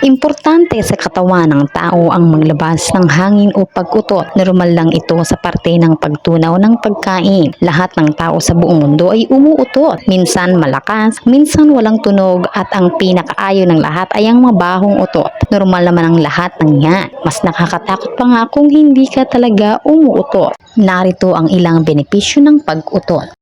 Importante sa katawan ng tao ang maglabas ng hangin o pag-utot. Normal lang ito sa parte ng pagtunaw ng pagkain. Lahat ng tao sa buong mundo ay umuutot. Minsan malakas, minsan walang tunog at ang pinakaayaw ng lahat ay ang mabahong utot. Normal naman ang lahat ng yan. Mas nakakatakot pa nga kung hindi ka talaga umuutot. Narito ang ilang benepisyo ng pag-utot.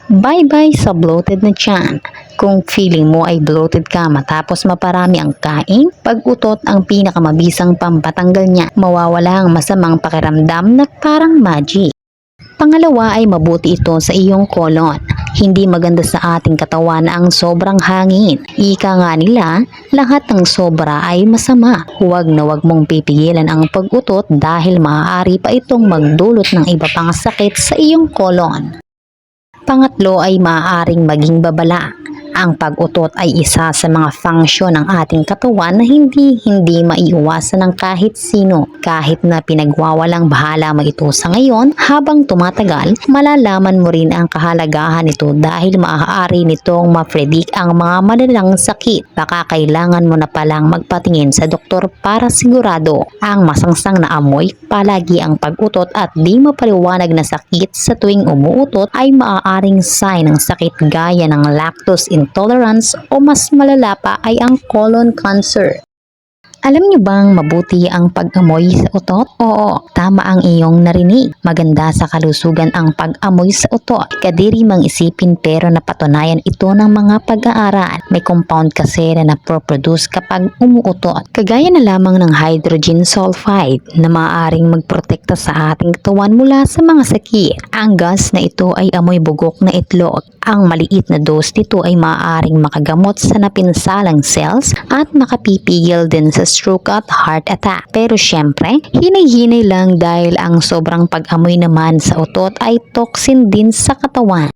Bye-bye sa bloated na tiyan. Kung feeling mo ay bloated ka matapos maparami ang kain, pag-utot ang pinakamabisang pampatanggal niya. Mawawala ang masamang pakiramdam na parang magic. Pangalawa ay mabuti ito sa iyong kolon. Hindi maganda sa ating katawan ang sobrang hangin. Ika nga nila, lahat ng sobra ay masama. Huwag na huwag mong pipigilan ang pag-utot dahil maaari pa itong magdulot ng iba pang sakit sa iyong kolon. Pangatlo ay maaaring maging babala. Ang pag-utot ay isa sa mga function ng ating katawan na hindi maiiwasan ng kahit sino. Kahit na pinagwawalang bahala mo ito sa ngayon, habang tumatagal, malalaman mo rin ang kahalagahan nito dahil maaari nitong ma-predict ang mga malalang sakit. Baka kailangan mo na palang magpatingin sa doktor para sigurado. Ang masangsang na amoy, palagi ang pag-utot at di mapaliwanag na sakit sa tuwing umuutot ay maaaring sign ng sakit gaya ng lactose intolerance o mas malala pa ay ang colon cancer. Alam niyo bang mabuti ang pag-amoy sa utot? Oo, tama ang iyong narinig. Maganda sa kalusugan ang pag-amoy sa utot. Kadiri mang isipin pero napatunayan ito ng mga pag-aaral. May compound kasi na naproproduce kapag umuutot. Kagaya na lamang ng hydrogen sulfide na maaaring magprotekta sa ating katawan mula sa mga sakit. Ang gas na ito ay amoy bugok na itlog. Ang maliit na dose nito ay maaaring makagamot sa napinsalang cells at makapipigil din sa stroke at heart attack. Pero syempre, hinay-hinay lang dahil ang sobrang pag-amoy naman sa utot ay toxin din sa katawan.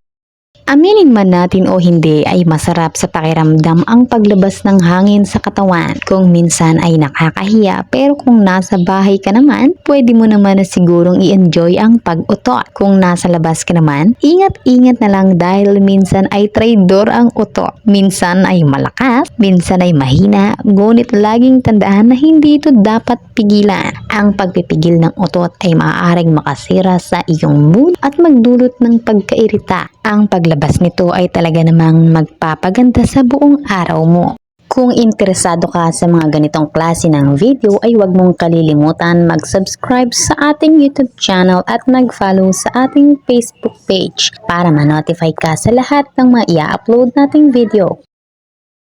Aminin man natin o hindi ay masarap sa pakiramdam ang paglabas ng hangin sa katawan. Kung minsan ay nakakahiya pero kung nasa bahay ka naman, pwede mo naman na sigurong i-enjoy ang pag-utot. Kung nasa labas ka naman, ingat-ingat na lang dahil minsan ay traidor ang utot. Minsan ay malakas, minsan ay mahina, ngunit laging tandaan na hindi ito dapat pigilan. Ang pagpipigil ng utot ay maaaring makasira sa iyong mood at magdulot ng pagkairita. Ang paglabas nito ay talaga namang magpapaganda sa buong araw mo. Kung interesado ka sa mga ganitong klase ng video ay huwag mong kalilimutan mag-subscribe sa ating YouTube channel at mag-follow sa ating Facebook page para ma-notify ka sa lahat ng mga i-upload nating video.